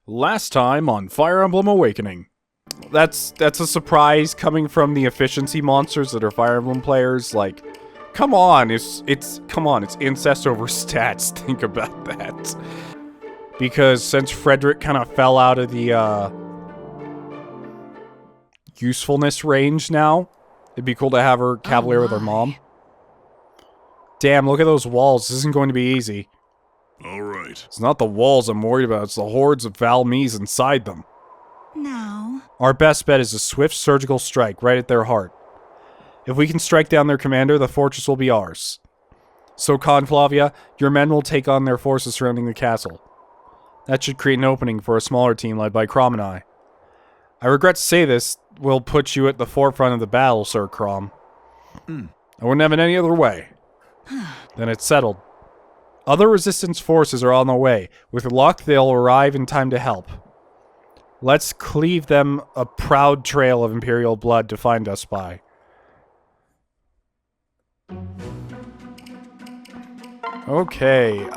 Last time on Fire Emblem Awakening. That's a surprise coming from the efficiency monsters that are Fire Emblem players. Like, come on, it's incest over stats. Think about that. Because since Frederick kind of fell out of the usefulness range now, it'd be cool to have her cavalier with her mom. Damn, look at those walls. This isn't going to be easy. Alright. It's not the walls I'm worried about, it's the hordes of Valmese inside them. No. Our best bet is a swift surgical strike right at their heart. If we can strike down their commander, the fortress will be ours. So, Conflavia, your men will take on their forces surrounding the castle. That should create an opening for a smaller team led by Crom and I. I regret to say this will put you at the forefront of the battle, Sir Crom. I wouldn't have it any other way. Then it's settled. Other resistance forces are on their way. With luck, they'll arrive in time to help. Let's cleave them a proud trail of Imperial blood to find us by. Okay,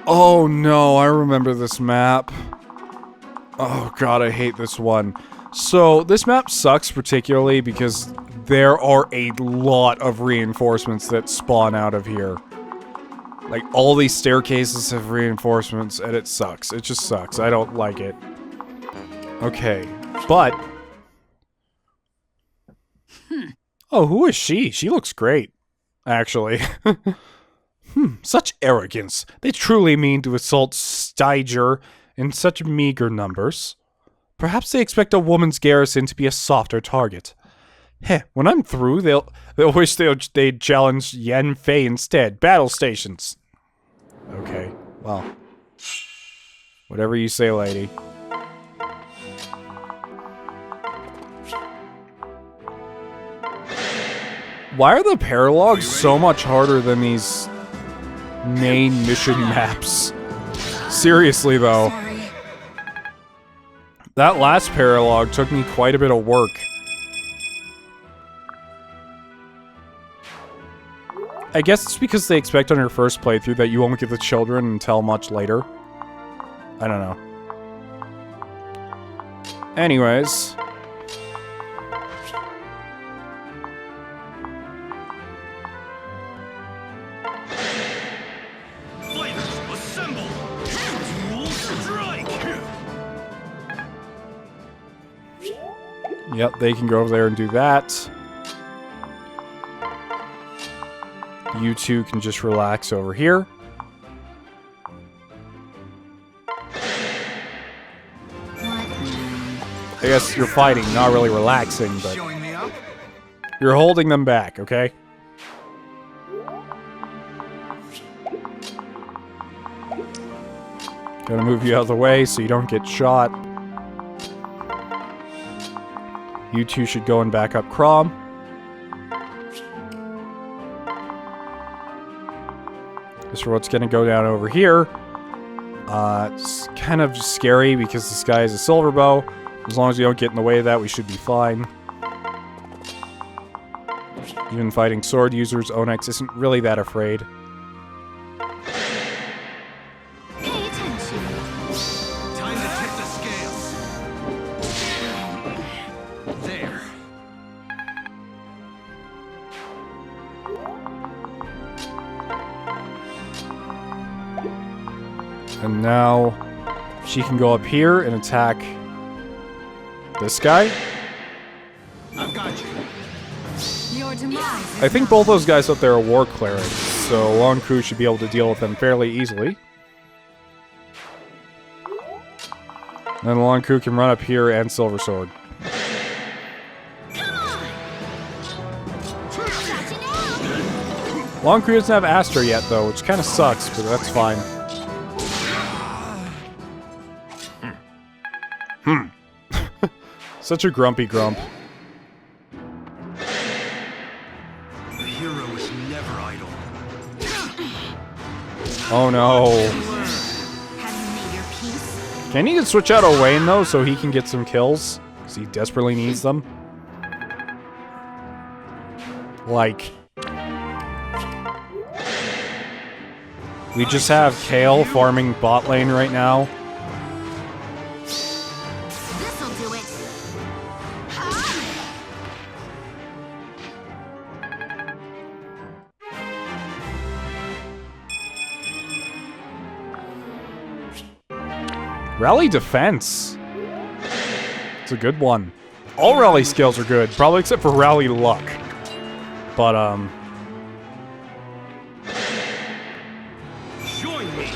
Oh no, I remember this map. Oh god, I hate this one. So, this map sucks particularly because there are a lot of reinforcements that spawn out of here. Like, all these staircases have reinforcements, and it sucks. It just sucks. I don't like it. Okay, but... Oh, who is she? She looks great, actually. Such arrogance. They truly mean to assault Styger in such meager numbers. Perhaps they expect a woman's garrison to be a softer target. Heh, when I'm through, they'll wish they'd challenge Yen Fei instead. Battle stations. Okay, well. Whatever you say, lady. Why are the Paralogs so much harder than these main mission maps? Seriously, though. Sorry. That last Paralog took me quite a bit of work. I guess it's because they expect on your first playthrough that you won't get the children until much later. I don't know. Anyways. Fighters, assemble! Dual strike! Yep, they can go over there and do that. You two can just relax over here. I guess you're fighting, not really relaxing, but you're holding them back, okay? Gonna move you out of the way so you don't get shot. You two should go and back up Crom. As for what's gonna go down over here, it's kind of scary because this guy is a silver bow. As long as we don't get in the way of that, we should be fine. Even fighting sword users, Onyx isn't really that afraid. Pay attention. Time to tip the scales. There. And now she can go up here and attack this guy. I've got you. Your demise. I think both those guys up there are war clerics, so Long Ku should be able to deal with them fairly easily. Then Long Ku can run up here and Silver Sword. Long Ku doesn't have Astra yet, though, which kind of sucks, but that's fine. Such a grumpy grump. The hero is never idle. Oh no. Have you made your peace? Can he switch out Owain, though, so he can get some kills? Because he desperately needs them. Like, we just have Kale farming bot lane right now. This'll do it. Rally defense. It's a good one. All rally skills are good, probably except for rally luck. But, Join me.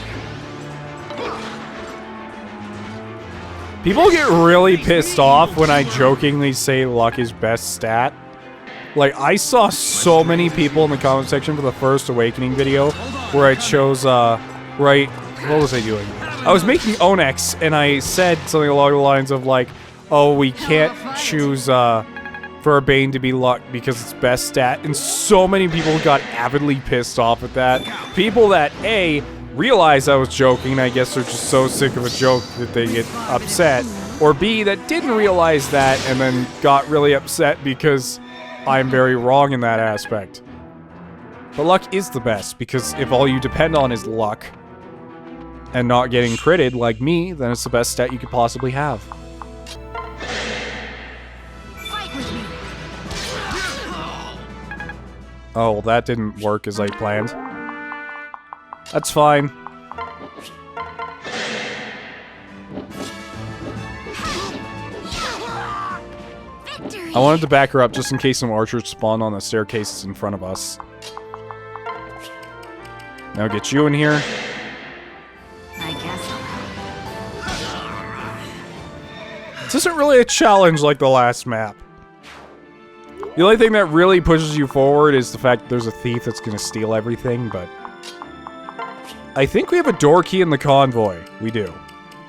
people get really pissed off when I jokingly say luck is best stat. Like, I saw so many people in the comment section for the first Awakening video where I chose, what was I doing? I was making Onyx, and I said something along the lines of, like, oh, we can't choose, for a Bane to be luck because it's best stat, and so many people got avidly pissed off at that. People that, A, realized I was joking, and I guess they're just so sick of a joke that they get upset, or B, that didn't realize that and then got really upset because I'm very wrong in that aspect. But luck is the best, because if all you depend on is luck, and not getting critted like me, then it's the best stat you could possibly have. Fight with me. Oh, well, that didn't work as I planned. That's fine. Victory. I wanted to back her up just in case some archers spawn on the staircases in front of us. Now get you in here. I guess This isn't really a challenge like the last map. The only thing that really pushes you forward is the fact that there's a thief that's gonna steal everything, but... I think we have a door key in the convoy. We do.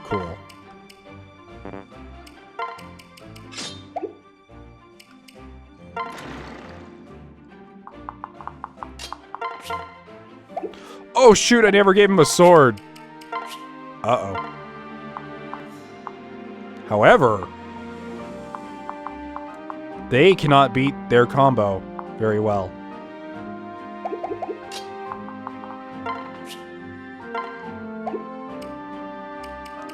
Cool. Oh shoot, I never gave him a sword. Uh-oh. However, they cannot beat their combo very well.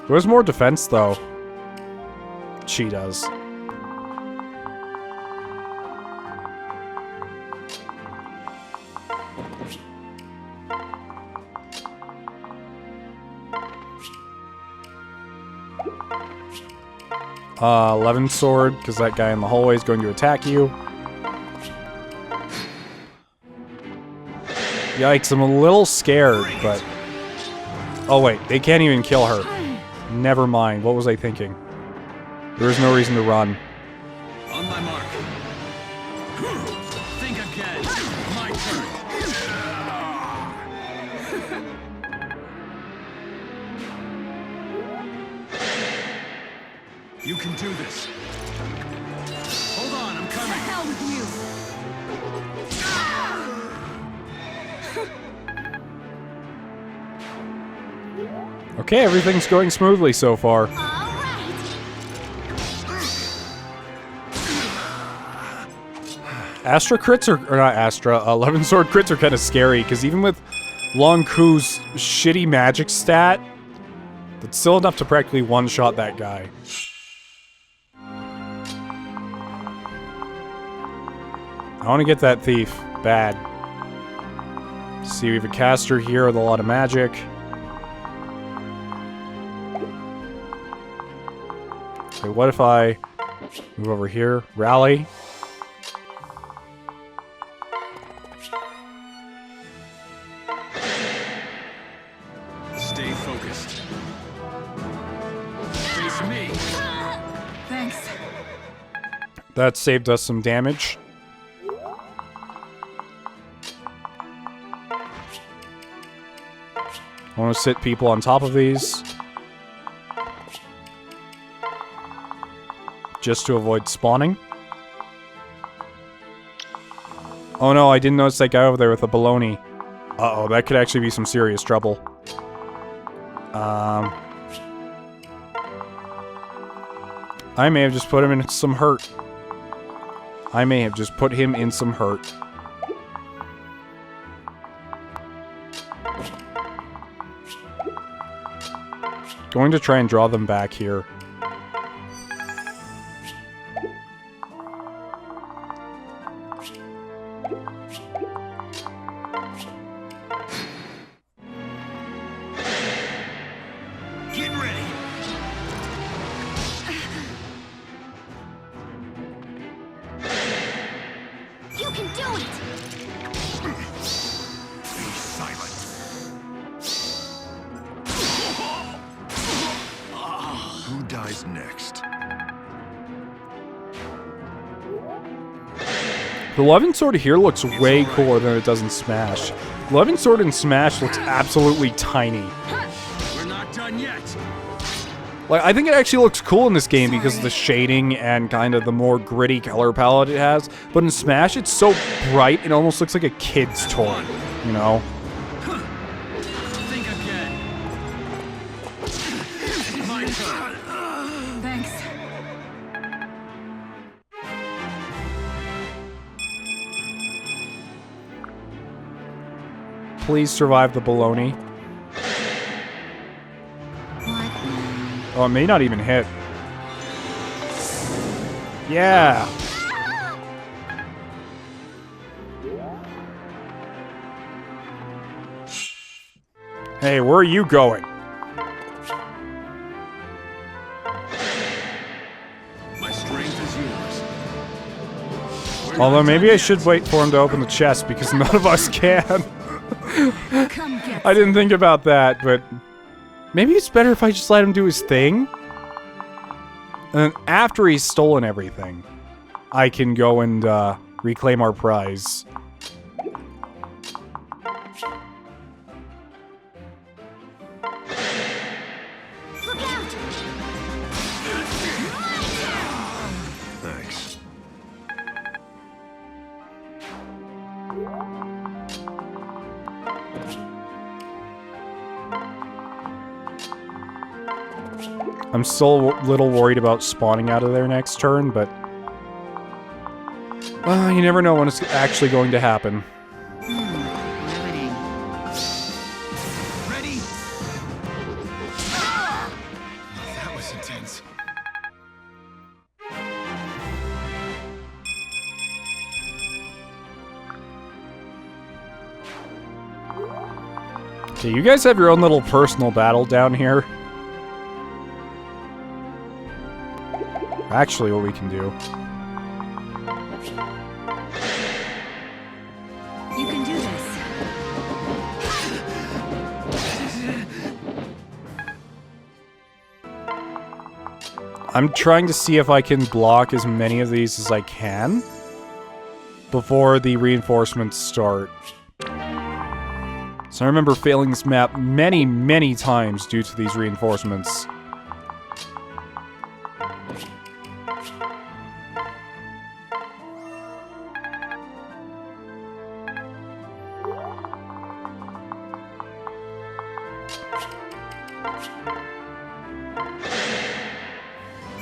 Who has more defense, though? She does. Eleven sword, because that guy in the hallway is going to attack you. Yikes, I'm a little scared, but... Oh wait, they can't even kill her. Never mind, what was I thinking? There is no reason to run. On my mark. Think again. My turn. You can do this. Hold on, I'm coming. hell with you. Okay, everything's going smoothly so far. All right. Astra crits are not Astra, 11 sword crits are kind of scary, because even with Long Ku's shitty magic stat, that's still enough to practically one-shot that guy. I want to get that thief. Bad. See, we have a caster here with a lot of magic. Okay, what if I move over here? Rally. Stay focused. Face me. Thanks. That saved us some damage. I want to sit people on top of these. Just to avoid spawning. Oh no, I didn't notice that guy over there with the baloney. Uh-oh, that could actually be some serious trouble. I may have just put him in some hurt. I may have just put him in some hurt. Going to try and draw them back here. Get ready. You can do it! Be silent. Who dies next? The Loving Sword here looks way cooler than it does in Smash. The Loving Sword in Smash looks absolutely tiny. We're not done yet. Like, I think it actually looks cool in this game because of the shading and kind of the more gritty color palette it has. But in Smash, it's so bright, it almost looks like a kid's toy, you know? Think again. My turn. Thanks. Please survive the baloney. What? Oh, it may not even hit. Yeah! Hey, where are you going? My strength is yours. We're Although not maybe done I yet. should wait for him to open the chest because none of us can. Come get I didn't think about that, but maybe it's better if I just let him do his thing. And then after he's stolen everything, I can go and reclaim our prize. Look out! Thanks. I'm still a little worried about spawning out of there next turn, but you never know when it's actually going to happen. Riveting. Ready? That was intense. Okay, you guys have your own little personal battle down here. Actually, what we can do. You can do this. I'm trying to see if I can block as many of these as I can before the reinforcements start. So I remember failing this map many, many times due to these reinforcements.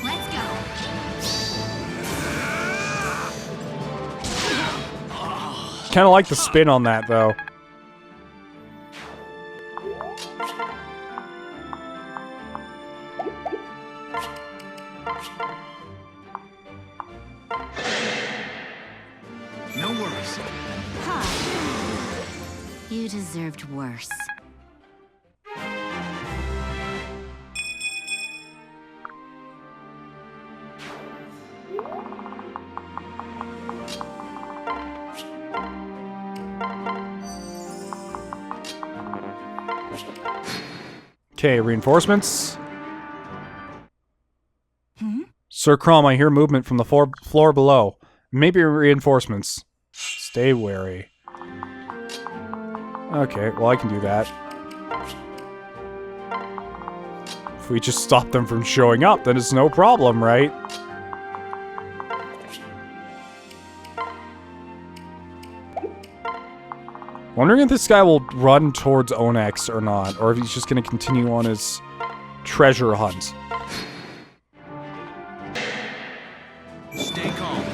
Let's go. Kind of like the spin on that, though. No worries. Huh. You deserved worse. Okay, reinforcements. Sir Crom, I hear movement from the floor below. Maybe reinforcements. Stay wary. Okay, well I can do that. If we just stop them from showing up, then it's no problem, right? Wondering if this guy will run towards Onyx or not, or if he's just going to continue on his treasure hunt. Stay calm.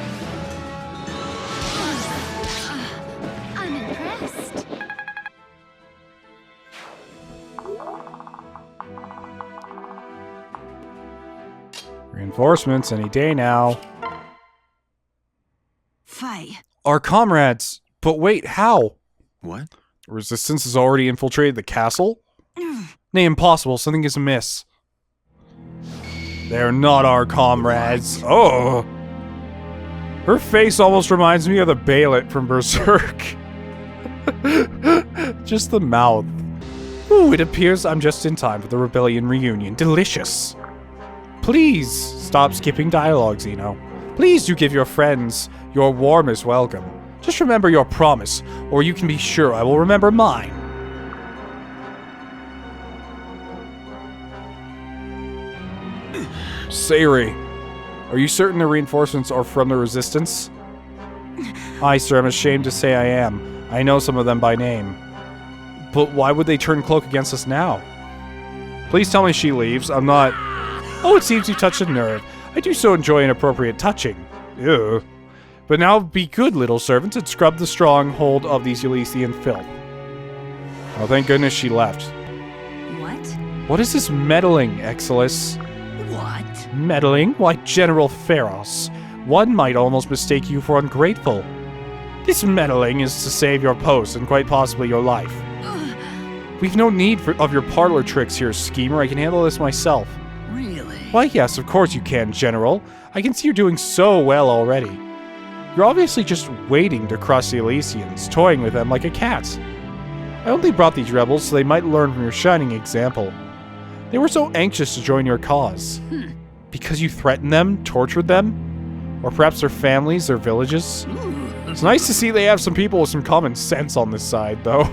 I'm impressed. Reinforcements any day now. Fight. Our comrades! But wait, how? What? Resistance has already infiltrated the castle? Nay, impossible. Something is amiss. They're not our comrades. Oh! Her face almost reminds me of the Baelit from Berserk. Just the mouth. Ooh, it appears I'm just in time for the rebellion reunion. Delicious. Please stop skipping dialogue, Zeno. Please do give your friends your warmest welcome. Just remember your promise, or you can be sure I will remember mine. Sayori, are you certain the reinforcements are from the Resistance? Aye, sir, I'm ashamed to say I am. I know some of them by name. But why would they turn cloak against us now? Please tell me she leaves. I'm not... Oh, it seems you touched a nerve. I do so enjoy inappropriate touching. Ew. But now be good, little servants, and scrub the stronghold of these Ylisian filth. Oh, thank goodness she left. What? What is this meddling, Exilus? What? Meddling? Why, General Pharos. One might almost mistake you for ungrateful. This meddling is to save your post and quite possibly your life. We've no need of your parlor tricks here, schemer. I can handle this myself. Really? Why, yes, of course you can, General. I can see you're doing so well already. You're obviously just waiting to crush the Ylisians, toying with them like a cat. I only brought these rebels so they might learn from your shining example. They were so anxious to join your cause. Because you threatened them, tortured them? Or perhaps their families, their villages? It's nice to see they have some people with some common sense on this side, though.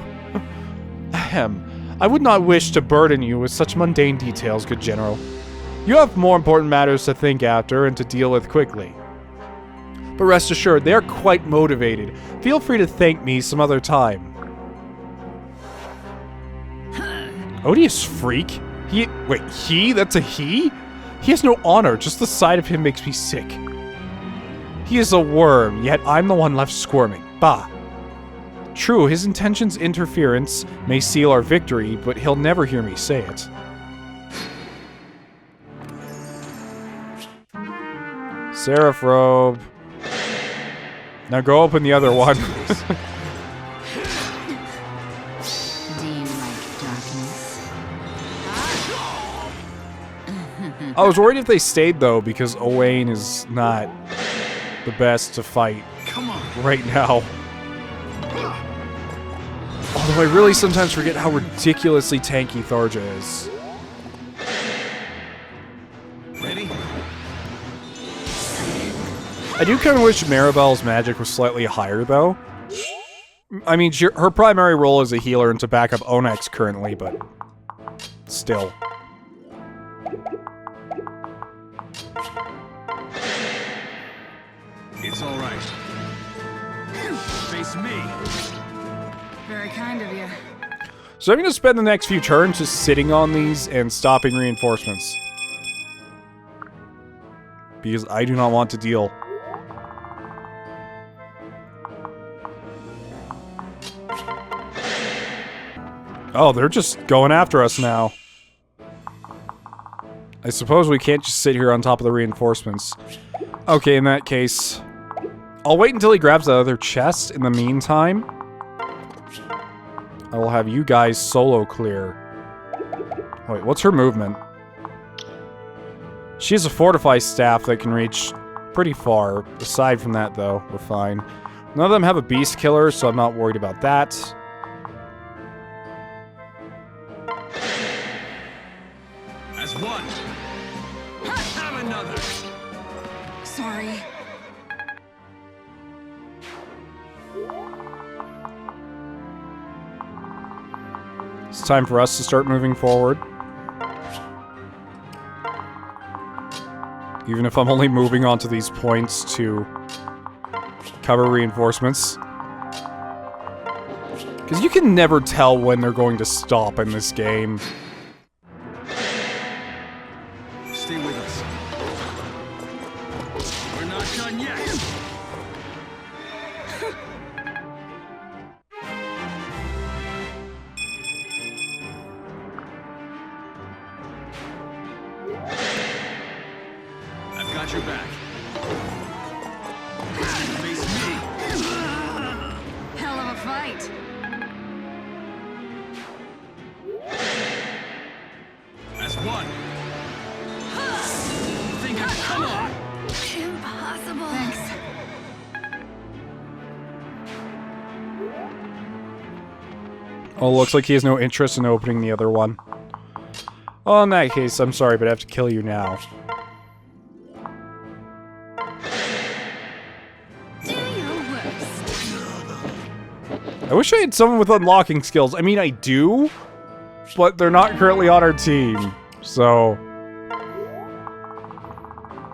Ahem. I would not wish to burden you with such mundane details, good General. You have more important matters to think after and to deal with quickly. But rest assured, they are quite motivated. Feel free to thank me some other time. Odious freak? He? That's a he? He has no honor, just the sight of him makes me sick. He is a worm, yet I'm the one left squirming. Bah. True, his intentions' interference may seal our victory, but he'll never hear me say it. Seraph robe. Now go open the other one. Do you like darkness? I was worried if they stayed, though, because Owain is not the best to fight right now. Although I really sometimes forget how ridiculously tanky Tharja is. Ready? I do kind of wish Maribel's magic was slightly higher, though. I mean, her primary role is a healer and to back up Onyx currently, but still. It's all right. Face me. Very kind of you. So I'm going to spend the next few turns just sitting on these and stopping reinforcements. Because I do not want to deal. Oh, they're just going after us now. I suppose we can't just sit here on top of the reinforcements. Okay, in that case, I'll wait until he grabs that other chest. In the meantime, I will have you guys solo clear. Oh, wait, what's her movement? She has a fortified staff that can reach pretty far. Aside from that, though, we're fine. None of them have a beast killer, so I'm not worried about that. As one. Have another. Sorry. It's time for us to start moving forward. Even if I'm only moving onto these points to cover reinforcements. Because you can never tell when they're going to stop in this game. Stay with us. We're not done yet. got your back. Face me. Hell of a fight. As one. Come on. Impossible. Thanks. Oh, looks like he has no interest in opening the other one. Oh, in that case, I'm sorry, but I have to kill you now. Do your worst. I wish I had someone with unlocking skills. I mean, I do, but they're not currently on our team, so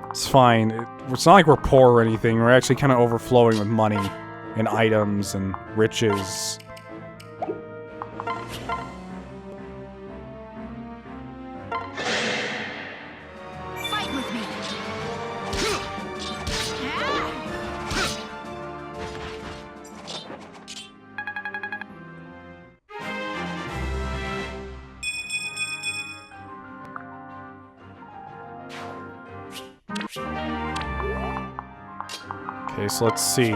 it's fine. It's not like we're poor or anything. We're actually kind of overflowing with money and items and riches. Fight with me. Okay, so let's see.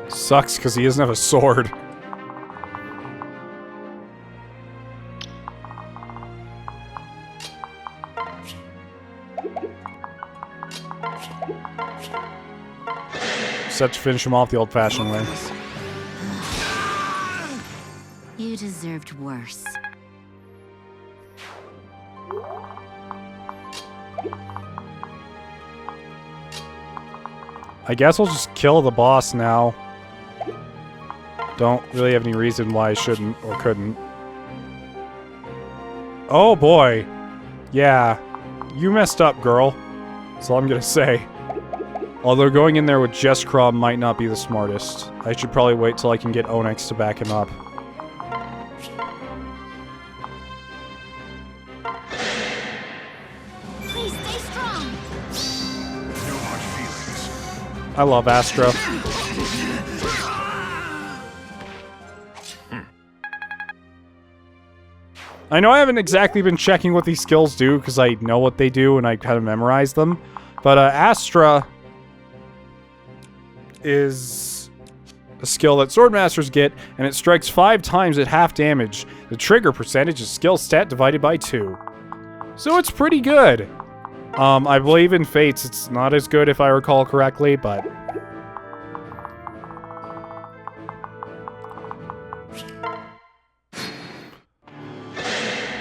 Sucks because he doesn't have a sword. Set to finish him off the old-fashioned way. You deserved worse. I guess I'll just kill the boss now. Don't really have any reason why I shouldn't or couldn't. Oh boy. Yeah. You messed up, girl. That's all I'm gonna say. Although going in there with just Crom might not be the smartest. I should probably wait till I can get Onyx to back him up. Please stay strong. No hard feelings. I love Astra. I know I haven't exactly been checking what these skills do, because I know what they do and I kind of memorize them. But Astra is a skill that Swordmasters get, and it strikes 5 times at half damage. The trigger percentage is skill stat divided by 2. So it's pretty good. I believe in Fates it's not as good if I recall correctly, but...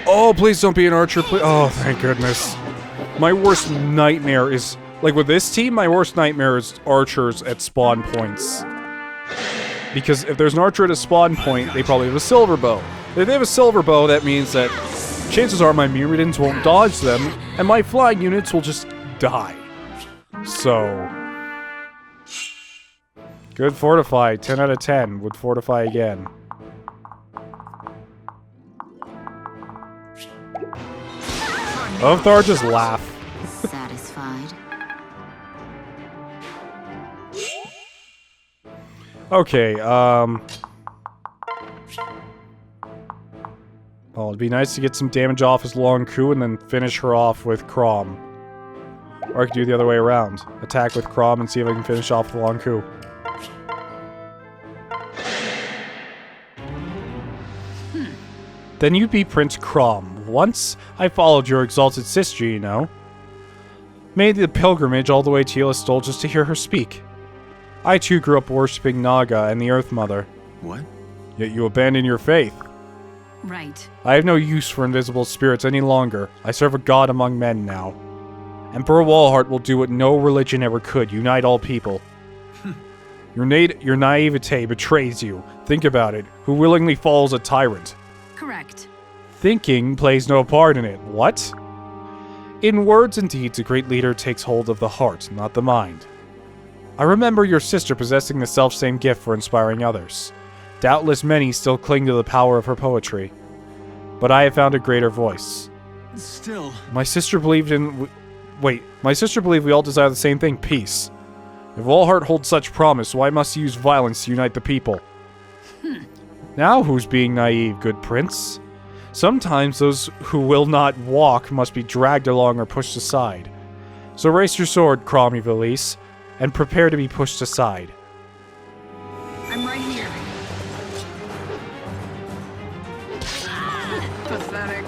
Oh, please don't be an archer, please. Oh, thank goodness. My worst nightmare is... Like, with this team, my worst nightmare is archers at spawn points. Because if there's an archer at a spawn point, they probably have a silver bow. If they have a silver bow, that means that chances are my Myrmidons won't dodge them, and my flying units will just die. So... Good fortify. 10 out of 10. Would fortify again. Othar just laugh. Satisfied. Okay, well, it'd be nice to get some damage off his long coup and then finish her off with Crom. Or I could do the other way around. Attack with Crom and see if I can finish off the long coup. Then you'd be Prince Crom. Once I followed your exalted sister, you know. Made the pilgrimage all the way to Ylisse just to hear her speak. I too grew up worshipping Naga and the Earth Mother. What? Yet you abandon your faith. Right. I have no use for invisible spirits any longer. I serve a god among men now. Emperor Walhart will do what no religion ever could, unite all people. Your naivete betrays you. Think about it. Who willingly follows a tyrant? Correct. Thinking plays no part in it. What? In words and deeds, a great leader takes hold of the heart, not the mind. I remember your sister possessing the self-same gift for inspiring others. Doubtless many still cling to the power of her poetry. but I have found a greater voice. Still, My sister believed in... Wait, my sister believed we all desire the same thing, peace. If Walhart holds such promise, why must he use violence to unite the people? Now who's being naive, good prince? Sometimes those who will not walk must be dragged along or pushed aside. So raise your sword, Archanea of Ylisse, and prepare to be pushed aside. I'm right here. Pathetic.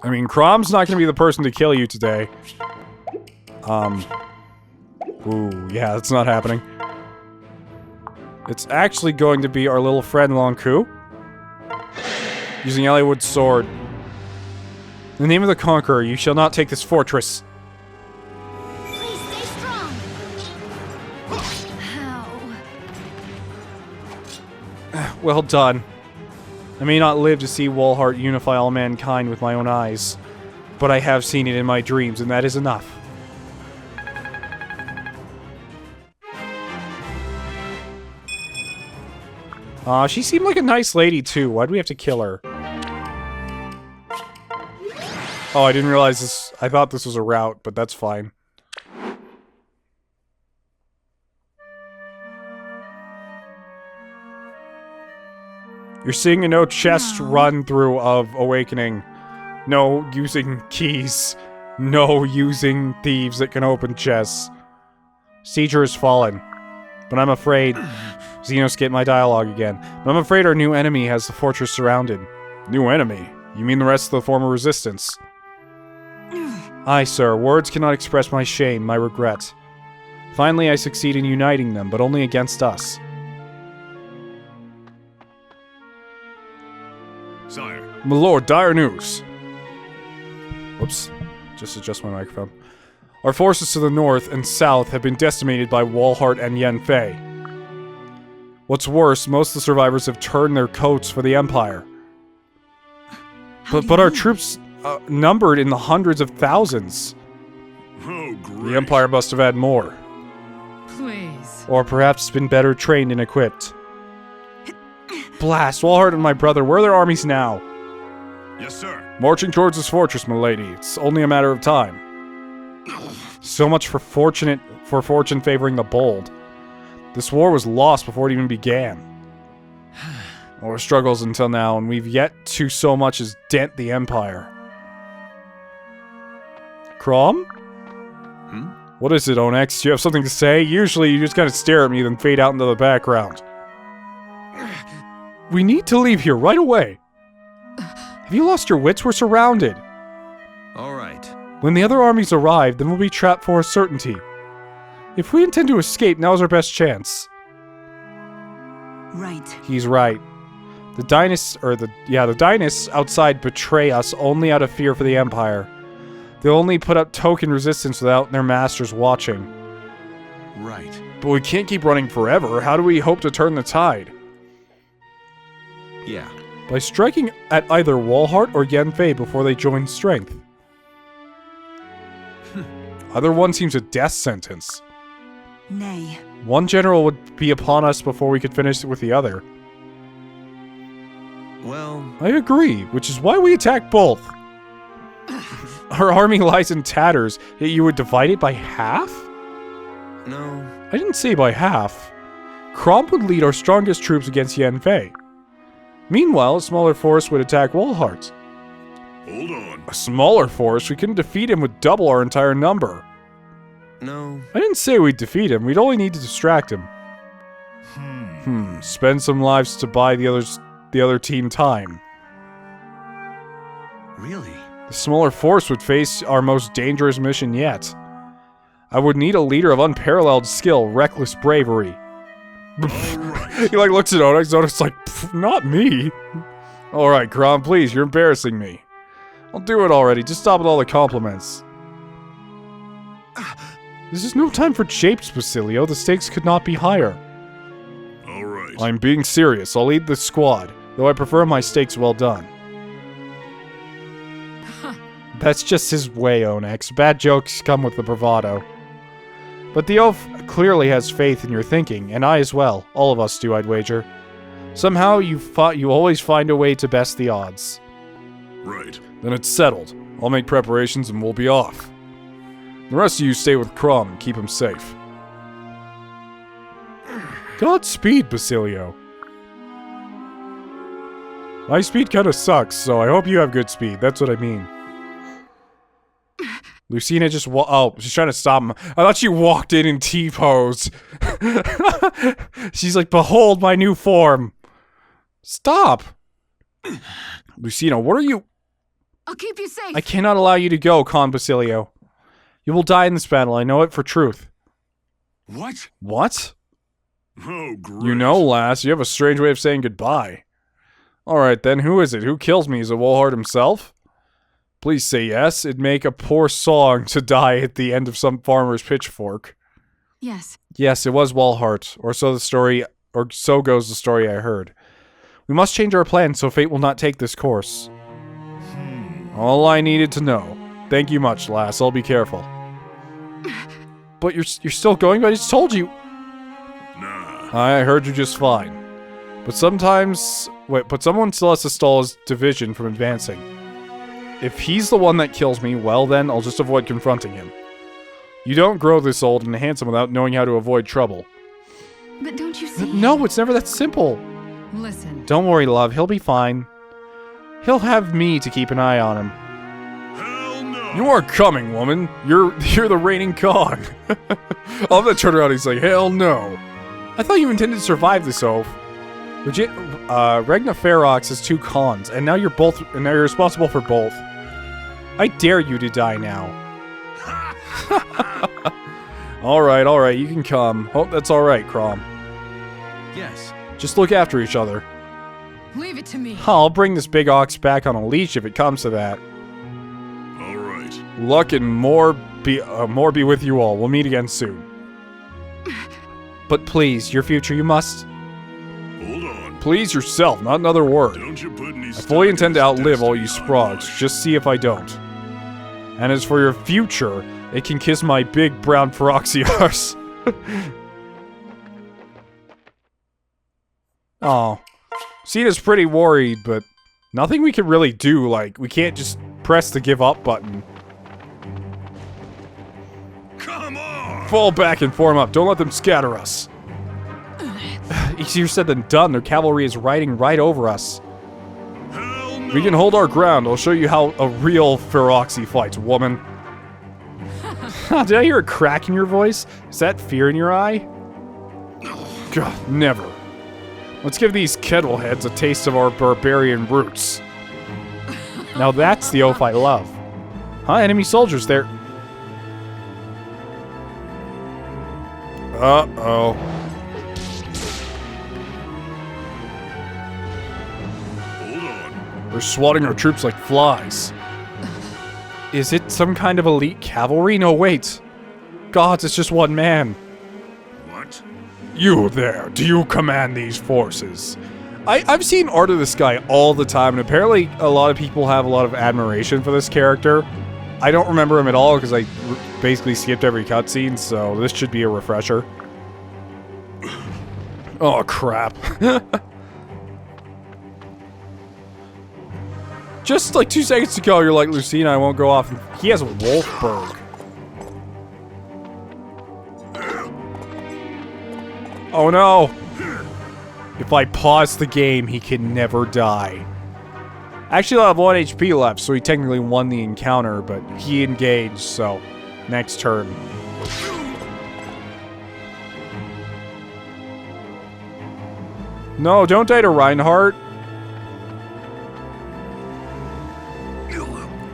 I mean, Crom's not gonna be the person to kill you today. Ooh, yeah, that's not happening. It's actually going to be our little friend Lonku. Using Eliwood's sword. In the name of the Conqueror, you shall not take this fortress. Please stay strong. How? Well done. I may not live to see Walhart unify all mankind with my own eyes, but I have seen it in my dreams, and that is enough. She seemed like a nice lady, too. Why do we have to kill her? Oh, I didn't realize this. I thought this was a route, but that's fine. You're seeing a no chest run-through of Awakening. No using keys. No using thieves that can open chests. Sieger has fallen. But I'm afraid... Xeno skipped my dialogue again. But I'm afraid our new enemy has the fortress surrounded. New enemy? You mean the rest of the former resistance? Aye, sir. Words cannot express my shame, my regret. Finally, I succeed in uniting them, but only against us. sire. My lord, dire news. Whoops. Just adjust my microphone. Our forces to the north and south have been decimated by Walhart and Yanfei. What's worse, most of the survivors have turned their coats for the Empire. But our troops numbered in the hundreds of thousands. Oh, great. The Empire must have had more. Please. Or perhaps been better trained and equipped. Blast, Walhart and my brother, where are their armies now? Yes, sir. Marching towards this fortress, milady. It's only a matter of time. So much for fortune favoring the bold. This war was lost before it even began. Our struggles until now, and we've yet to so much as dent the Empire. Crom? What is it, Onyx? Do you have something to say? Usually you just kind of stare at me, then fade out into the background. We need to leave here right away. Have you lost your wits? We're surrounded. All right. When the other armies arrive, then we'll be trapped for a certainty. If we intend to escape, now's our best chance. Right. He's right. The Dynasts outside betray us only out of fear for the Empire. They'll only put up token resistance without their masters watching. Right. But we can't keep running forever. How do we hope to turn the tide? Yeah. By striking at either Walhart or Yanfei before they join strength. Either one seems a death sentence. Nay. One general would be upon us before we could finish with the other. Well, I agree, which is why we attack both. Our army lies in tatters, yet you would divide it by half? no. I didn't say by half. Crom would lead our strongest troops against Yanfei. Meanwhile, a smaller force would attack Walhart. Hold on. A smaller force? We couldn't defeat him with double our entire number. No. I didn't say we'd defeat him, we'd only need to distract him. Spend some lives to buy the other team time. Really? The smaller force would face our most dangerous mission yet. I would need a leader of unparalleled skill, reckless bravery. He looks at Onyx, Onyx like, not me. Alright, Crom, please, you're embarrassing me. I'll do it already, just stop with all the compliments. This is no time for japes, Basilio. The stakes could not be higher. Alright. I'm being serious. I'll lead the squad, though I prefer my stakes well done. That's just his way, Onyx. Bad jokes come with the bravado. But the elf clearly has faith in your thinking, and I as well. All of us do, I'd wager. Somehow you always find a way to best the odds. Right. Then it's settled. I'll make preparations and we'll be off. The rest of you stay with Crom and keep him safe. Godspeed, Basilio. My speed kinda sucks, so I hope you have good speed. That's what I mean. Lucina just oh, she's trying to stop him. I thought she walked in T-pose. She's like, behold my new form. Stop. Lucina, what are you... I'll keep you safe. I cannot allow you to go, Con Basilio. You will die in this battle, I know it for truth. What? What? Oh, great. You know, lass, you have a strange way of saying goodbye. Alright then, who is it? Who kills me? Is it Wolhard himself? Please say yes. It'd make a poor song to die at the end of some farmer's pitchfork. Yes. Yes, it was Wolhart, or so goes the story I heard. We must change our plans so fate will not take this course. All I needed to know. Thank you much, lass. I'll be careful. But you're still going? I just told you. Nah. I heard you just fine. But sometimes... Wait, but someone still has to stall his division from advancing. If he's the one that kills me, well then, I'll just avoid confronting him. You don't grow this old and handsome without knowing how to avoid trouble. But don't you see? No, it's never that simple. Listen. Don't worry, love. He'll be fine. He'll have me to keep an eye on him. Hell no. You are coming, woman. You're the reigning Khan. I'll have to turn around and he's like, hell no. I thought you intended to survive this oath. Legit, Regna Ferox has 2 Khans, and now you're responsible for both. I dare you to die now. Alright, you can come. Oh, that's alright, Crom. Yes. Just look after each other. Leave it to me. I'll bring this big ox back on a leash if it comes to that. All right. Luck and more be with you all. We'll meet again soon. But please, your future, you must... Hold on. Please yourself, not another word. Don't you put any I fully intend to outlive all you on sprogs. much. Just see if I don't. And as for your future, it can kiss my big brown Feroxiars. Oh. Cena's pretty worried, but nothing we can really do. Like, we can't just press the give up button. Come on. Fall back and form up. Don't let them scatter us. Easier said than done. Their cavalry is riding right over us. Hell no. We can hold our ground. I'll show you how a real Feroxy fights, woman. Did I hear a crack in your voice? Is that fear in your eye? God, never. Let's give these kettleheads a taste of our barbarian roots. Now that's the oath I love. Huh? Enemy soldiers there. Uh-oh. Hold on. They're swatting our troops like flies. Is it some kind of elite cavalry? No, wait. Gods, it's just one man. What? You there, do you command these forces? I've seen art of this guy all the time, and apparently a lot of people have a lot of admiration for this character. I don't remember him at all because I basically skipped every cutscene, so this should be a refresher. Oh, crap. Just like 2 seconds ago, you're like, Lucina, I won't go off. He has a Wolfberg. Oh no! If I pause the game, he can never die. Actually, I'll have 1 HP left, so he technically won the encounter, but he engaged, so next turn. No, don't die to Reinhardt.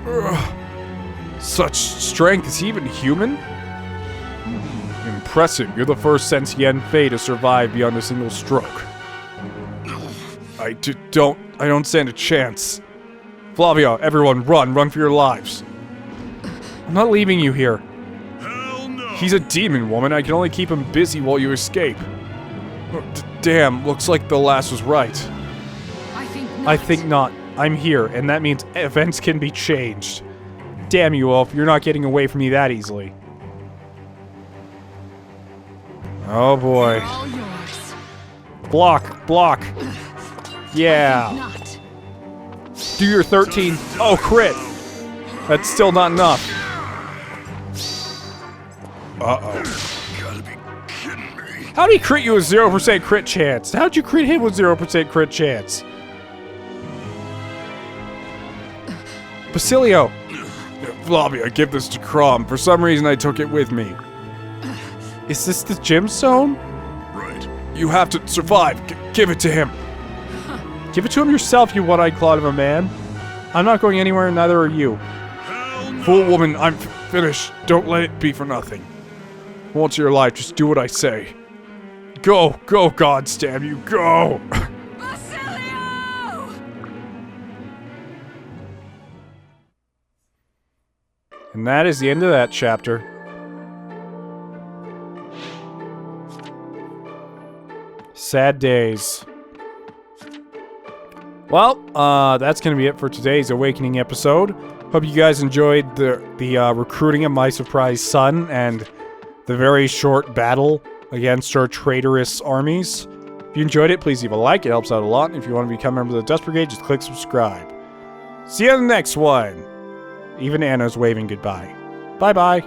Ugh. Such strength, is he even human? Impressive, you're the first sentient Fae to survive beyond a single stroke. I don't stand a chance. Flavia, everyone run for your lives. I'm not leaving you here. Hell no. He's a demon, woman. I can only keep him busy while you escape. Damn, looks like the lass was right. I think not. I'm here, and that means events can be changed. Damn you, Elf, you're not getting away from me that easily. Oh boy. All yours. Block, block. Yeah. Not. Do your 13. Oh, crit. That's still not enough. Uh-oh. Gotta be kidding me. How'd he crit you with 0% crit chance? How'd you crit him with 0% crit chance? Basilio. Flavia, give this to Crom. For some reason, I took it with me. Is this the gemstone? Right. You have to survive. Give it to him. Give it to him yourself, you one-eyed clod of a man. I'm not going anywhere, and neither are you. Fool woman, I'm finished. Don't let it be for nothing. Once in your life, just do what I say. Go, go, God damn you, go! Basilio! And that is the end of that chapter. Sad days. Well, that's gonna be it for today's Awakening episode. Hope you guys enjoyed the recruiting of my surprise son and the very short battle against our traitorous armies. If you enjoyed it, please leave a like. It helps out a lot. And if you want to become a member of the Dust Brigade, just click subscribe. See you in the next one. Even Anna's waving goodbye. Bye-bye.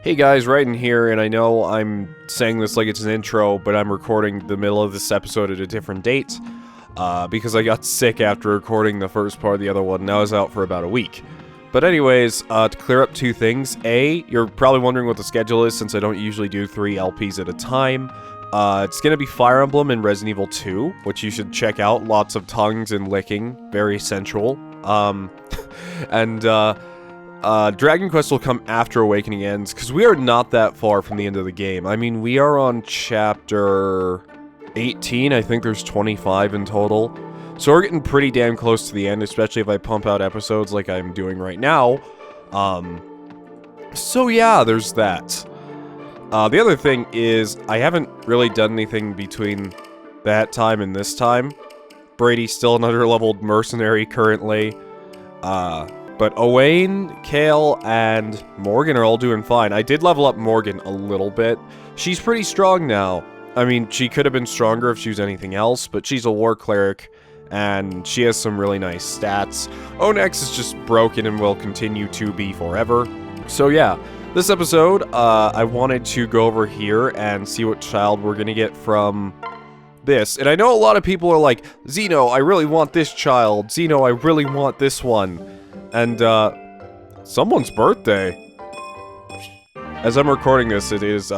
Hey guys, right in here, and I know I'm saying this like it's an intro, but I'm recording the middle of this episode at a different date, because I got sick after recording the first part of the other one, and I was out for about a week. But anyways, to clear up two things. A, you're probably wondering what the schedule is, since I don't usually do 3 LPs at a time. It's gonna be Fire Emblem and Resident Evil 2, which you should check out. Lots of tongues and licking. Very sensual. Dragon Quest will come after Awakening ends, because we are not that far from the end of the game. I mean, we are on chapter 18. I think there's 25 in total. So we're getting pretty damn close to the end, especially if I pump out episodes like I'm doing right now. So yeah, there's that. The other thing is, I haven't really done anything between that time and this time. Brady's still an under-leveled mercenary currently. But Owain, Kale, and Morgan are all doing fine. I did level up Morgan a little bit. She's pretty strong now. I mean, she could have been stronger if she was anything else, but she's a war cleric, and she has some really nice stats. Onyx is just broken and will continue to be forever. So yeah, this episode, I wanted to go over here and see what child we're gonna get from this. And I know a lot of people are like, Zeno, I really want this child. Zeno, I really want this one. And, someone's birthday. As I'm recording this, it is,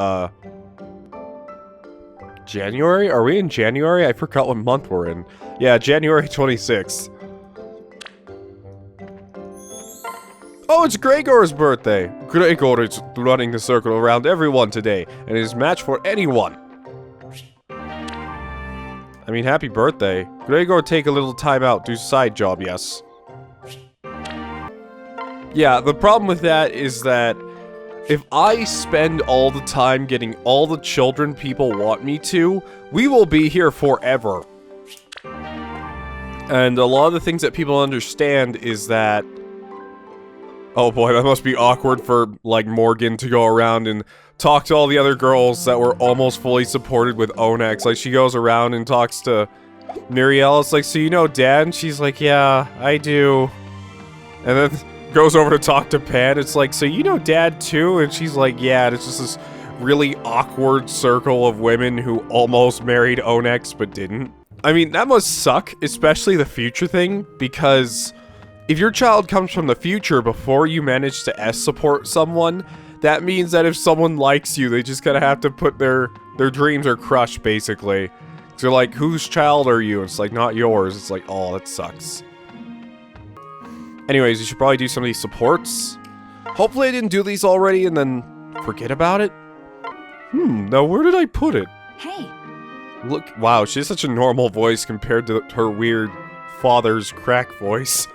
January? Are we in January? I forgot what month we're in. Yeah, January 26th. Oh, it's Gregor's birthday! Gregor is running the circle around everyone today, and is matched for anyone. I mean, happy birthday. Gregor, take a little time out, do side job, yes. Yeah, the problem with that is that if I spend all the time getting all the children people want me to, we will be here forever. And a lot of the things that people understand is that... Oh boy, that must be awkward for, like, Morgan to go around and talk to all the other girls that were almost fully supported with Onyx. Like, she goes around and talks to Muriel. It's like, so you know Dad? And she's like, yeah, I do. And then goes over to talk to Pan. It's like, so you know Dad too? And she's like, yeah. And it's just this really awkward circle of women who almost married Onyx but didn't. I mean, that must suck, especially the future thing, because if your child comes from the future before you manage to S-support someone, that means that if someone likes you, they just gotta have to put their dreams are crushed, basically. So you're like, whose child are you? It's like, not yours. It's like, oh, that sucks. Anyways, you should probably do some of these supports. Hopefully I didn't do these already and then forget about it. Now where did I put it? Hey. Look, wow, she has such a normal voice compared to her weird father's crack voice.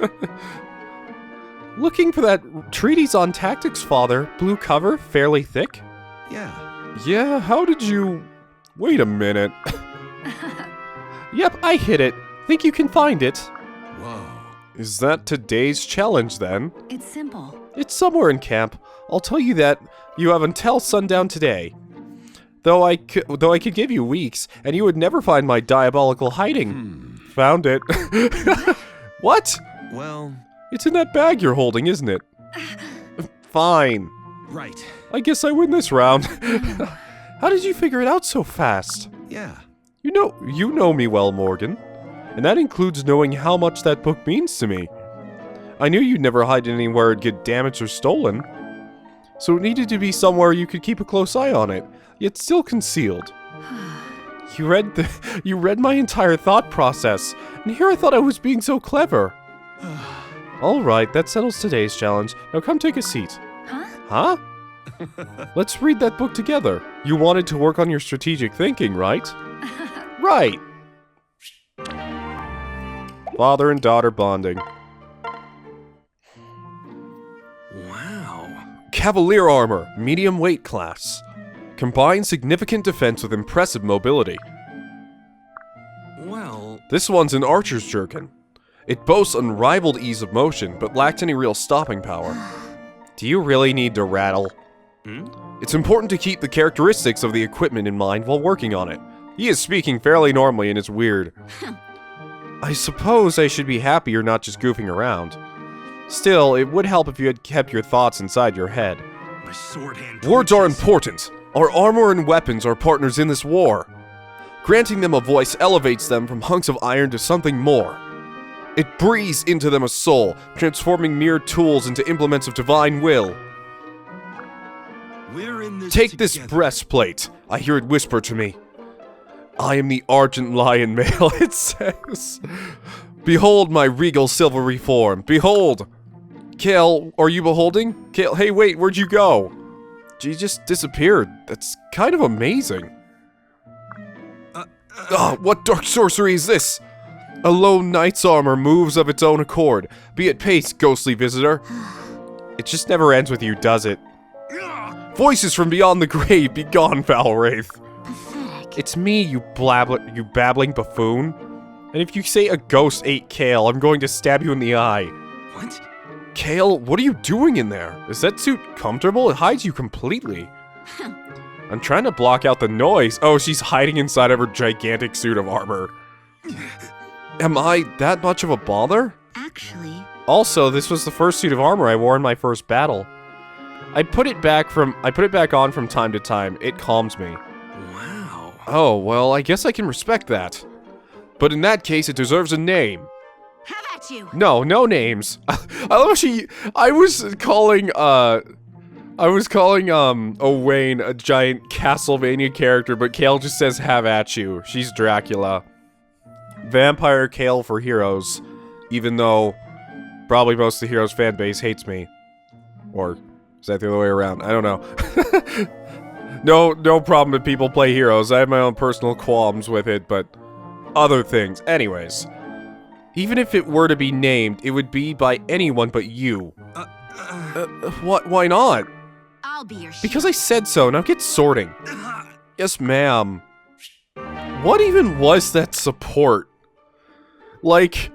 Looking for that treatise on tactics, father. Blue cover, fairly thick. Yeah, how did you... Wait a minute. Yep, I hit it. Think you can find it? Whoa. Is that today's challenge, then? It's simple. It's somewhere in camp. I'll tell you that You have until sundown today. Though I could give you weeks, and you would never find my diabolical hiding. Found it. What? Well, It's in that bag you're holding, isn't it? Fine. right. I guess I win this round. How did you figure it out so fast? Yeah. You know me well, Morgan. And that includes knowing how much that book means to me. I knew you'd never hide it anywhere it'd get damaged or stolen. So it needed to be somewhere you could keep a close eye on it, yet still concealed. You read my entire thought process, and here I thought I was being so clever. Alright, that settles today's challenge. Now come take a seat. Huh? Let's read that book together. You wanted to work on your strategic thinking, right? Right. Father and daughter bonding. Wow. Cavalier armor, medium weight class. Combines significant defense with impressive mobility. Well, This one's an archer's jerkin. It boasts unrivaled ease of motion, but lacked any real stopping power. Do you really need to rattle? It's important to keep the characteristics of the equipment in mind while working on it. He is speaking fairly normally and it's weird. I suppose I should be happy you're not just goofing around. Still, it would help if you had kept your thoughts inside your head. my sword hand. Words are twitches. important. Our armor and weapons are partners in this war. Granting them a voice elevates them from hunks of iron to something more. It breathes into them a soul, transforming mere tools into implements of divine will. We're in this Take this together. breastplate. I hear it whisper to me. I am the Argent Lion Male, it says. Behold my regal silvery form. Behold. Kale, are you beholding? Kale, hey wait, where'd you go? She just disappeared. That's kind of amazing. What dark sorcery is this? A lone knight's armor moves of its own accord. Be at pace, ghostly visitor. It just never ends with you, does it? Voices from beyond the grave, be gone, foul wraith. Pathetic. It's me, you babbling buffoon. And if you say a ghost ate Kale, I'm going to stab you in the eye. What? Kale, what are you doing in there? Is that suit comfortable? It hides you completely. I'm trying to block out the noise. Oh, she's hiding inside of her gigantic suit of armor. Am I that much of a bother? Actually, Also, this was the first suit of armor I wore in my first battle. I put it back on from time to time. It calms me. Wow. Oh, well, I guess I can respect that. But in that case, it deserves a name. have at you. No names. I love how I was calling Owain a giant Castlevania character, but Kale just says have at you. She's Dracula. Vampire Kale for heroes, even though probably most of the heroes fan base hates me. Or is that the other way around? I don't know. No problem if people play heroes. I have my own personal qualms with it, but other things. Anyways. Even if it were to be named, it would be by anyone but you. What? Why not? I'll be your Because I said so. Now get sorting. Yes, ma'am. What even was that support? Like,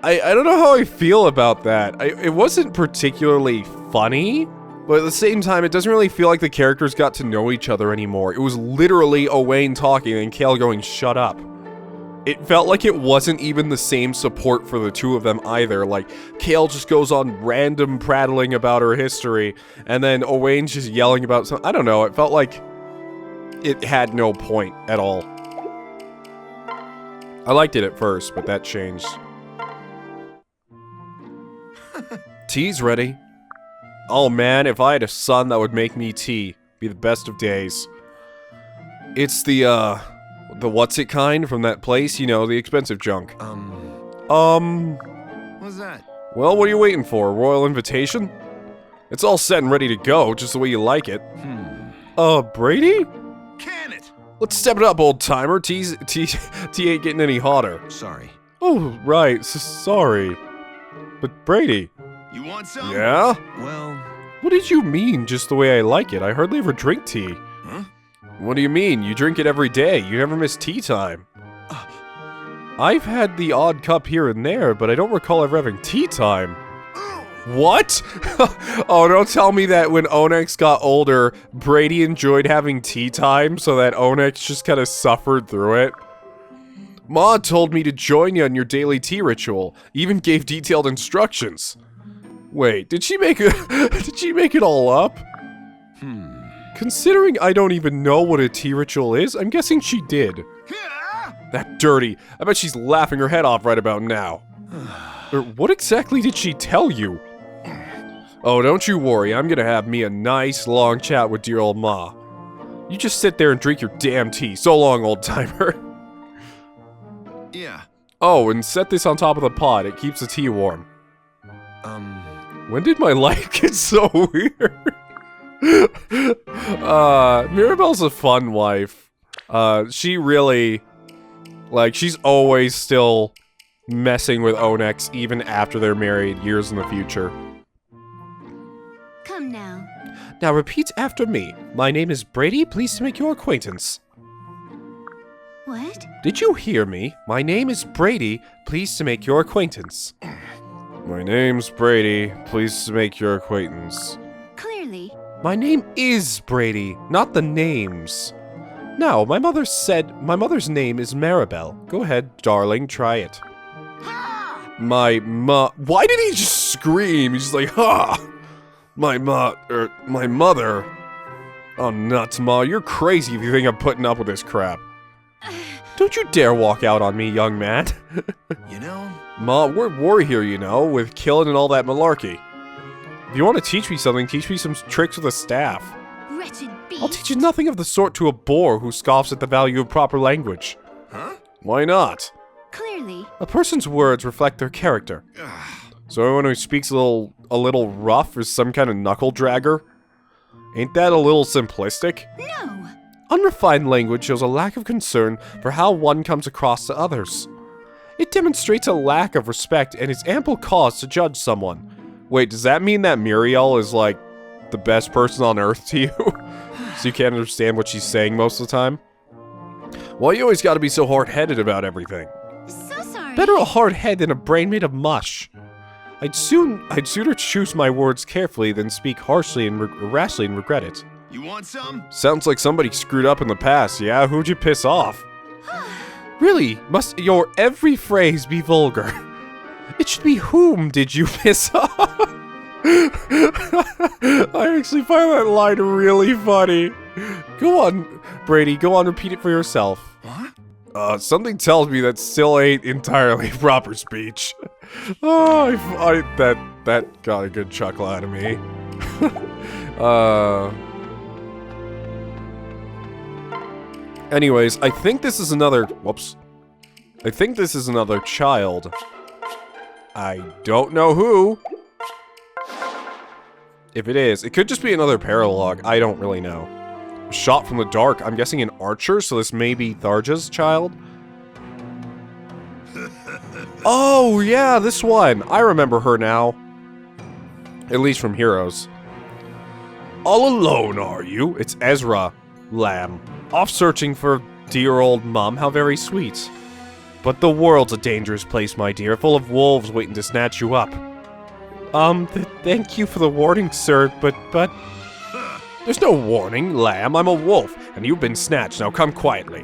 I don't know how I feel about that. It wasn't particularly funny, but at the same time, it doesn't really feel like the characters got to know each other anymore. It was literally Owain talking and Kale going, shut up. It felt like it wasn't even the same support for the two of them either. Like, Kale just goes on random prattling about her history, and then Owain's just yelling about something. I don't know, it felt like it had no point at all. I liked it at first, but that changed. Tea's ready. Oh man, if I had a son that would make me tea, be the best of days. It's the what's it kind from that place, you know, the expensive junk. What's that? Well, what are you waiting for? Royal invitation? It's all set and ready to go, just the way you like it. Brady? Can it? Let's step it up, old timer. Tea ain't getting any hotter. Sorry. Oh, right. Sorry. But Brady. You want some? Yeah? Well, What did you mean, just the way I like it? I hardly ever drink tea. huh? What do you mean? You drink it every day. You never miss tea time. I've had the odd cup here and there, but I don't recall ever having tea time. What? Oh, don't tell me that when Onyx got older, Brady enjoyed having tea time so that Onyx just kind of suffered through it. Ma told me to join you on your daily tea ritual, even gave detailed instructions. Wait, did she make it all up? Considering I don't even know what a tea ritual is, I'm guessing she did. That dirty. I bet she's laughing her head off right about now. What exactly did she tell you? Oh, don't you worry, I'm gonna have me a nice long chat with dear old Ma. You just sit there and drink your damn tea. So long, old timer. Yeah. Oh, and set this on top of the pot. It keeps the tea warm. When did my life get so weird? Mirabelle's a fun wife. She really, like, she's always still messing with Onyx even after they're married years in the future. Come now. Now repeat after me. My name is Brady, pleased to make your acquaintance. What? Did you hear me? My name is Brady, pleased to make your acquaintance. My name's Brady, pleased to make your acquaintance. Clearly. My name is Brady, not the names. Now, my mother's name is Maribel. Go ahead, darling, try it. Why did he just scream? He's just like, ha! My mother. Oh, nuts, Ma, you're crazy if you think I'm putting up with this crap. Don't you dare walk out on me, young man. You know? Ma, we're here, you know, with killing and all that malarkey. If you want to teach me something, teach me some tricks with a staff. Wretched beast. I'll teach you nothing of the sort to a boor who scoffs at the value of proper language. Huh? Why not? Clearly. A person's words reflect their character. So everyone who speaks a little rough is some kind of knuckle dragger? Ain't that a little simplistic? No. Unrefined language shows a lack of concern for how one comes across to others. It demonstrates a lack of respect and is ample cause to judge someone. Wait, does that mean that Muriel is, like, the best person on Earth to you? So you can't understand what she's saying most of the time? Why you always gotta be so hard-headed about everything? So sorry. Better a hard head than a brain made of mush. I'd sooner choose my words carefully than speak harshly and rashly and regret it. You want some? Sounds like somebody screwed up in the past, yeah? Who'd you piss off? Really? Must your every phrase be vulgar? It should be whom did you piss off? I actually find that line really funny. Go on, Brady, go on, repeat it for yourself. What? Something tells me that still ain't entirely proper speech. Oh, that got a good chuckle out of me. Anyways, I think this is another, whoops. I think this is another child. I don't know who. If it is, it could just be another Paralog. I don't really know. Shot from the dark. I'm guessing an archer, so this may be Tharja's child. Oh, yeah, this one. I remember her now. At least from Heroes. All alone, are you? It's Ezra, lamb. Off searching for dear old mum. How very sweet. But the world's a dangerous place, my dear, full of wolves waiting to snatch you up. Thank you for the warning, sir, but... There's no warning, lamb. I'm a wolf, and you've been snatched. Now come quietly.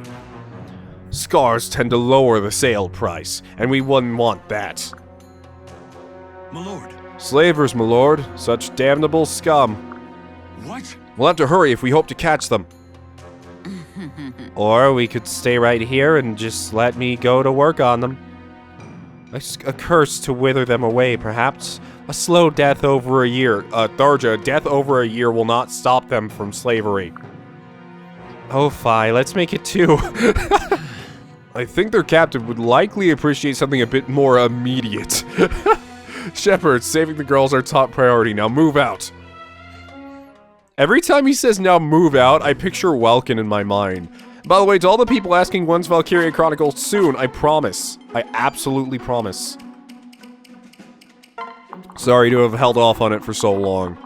Scars tend to lower the sale price, and we wouldn't want that. My lord. Slavers, my lord. Such damnable scum. What? We'll have to hurry if we hope to catch them. Or we could stay right here and just let me go to work on them. A curse to wither them away, perhaps. A slow death over a year. Tharja, death over a year will not stop them from slavery. Oh, fine, let's make it 2. I think their captain would likely appreciate something a bit more immediate. Shepard, saving the girls our top priority. Now move out. Every time he says now move out, I picture Welkin in my mind. By the way, to all the people asking when's Valkyria Chronicles soon, I promise. I absolutely promise. Sorry to have held off on it for so long.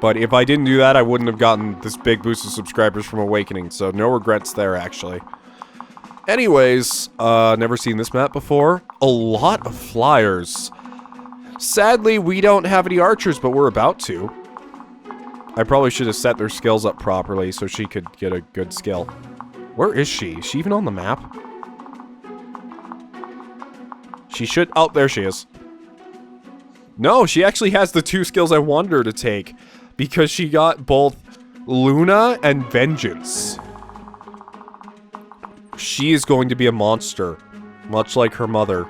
But if I didn't do that, I wouldn't have gotten this big boost of subscribers from Awakening, so no regrets there, actually. Anyways, never seen this map before. A lot of flyers. Sadly, we don't have any archers, but we're about to. I probably should have set their skills up properly so she could get a good skill. Where is she? Is she even on the map? She should... Oh, there she is. No, she actually has the 2 skills I wanted her to take. Because she got both Luna and Vengeance. She is going to be a monster. Much like her mother.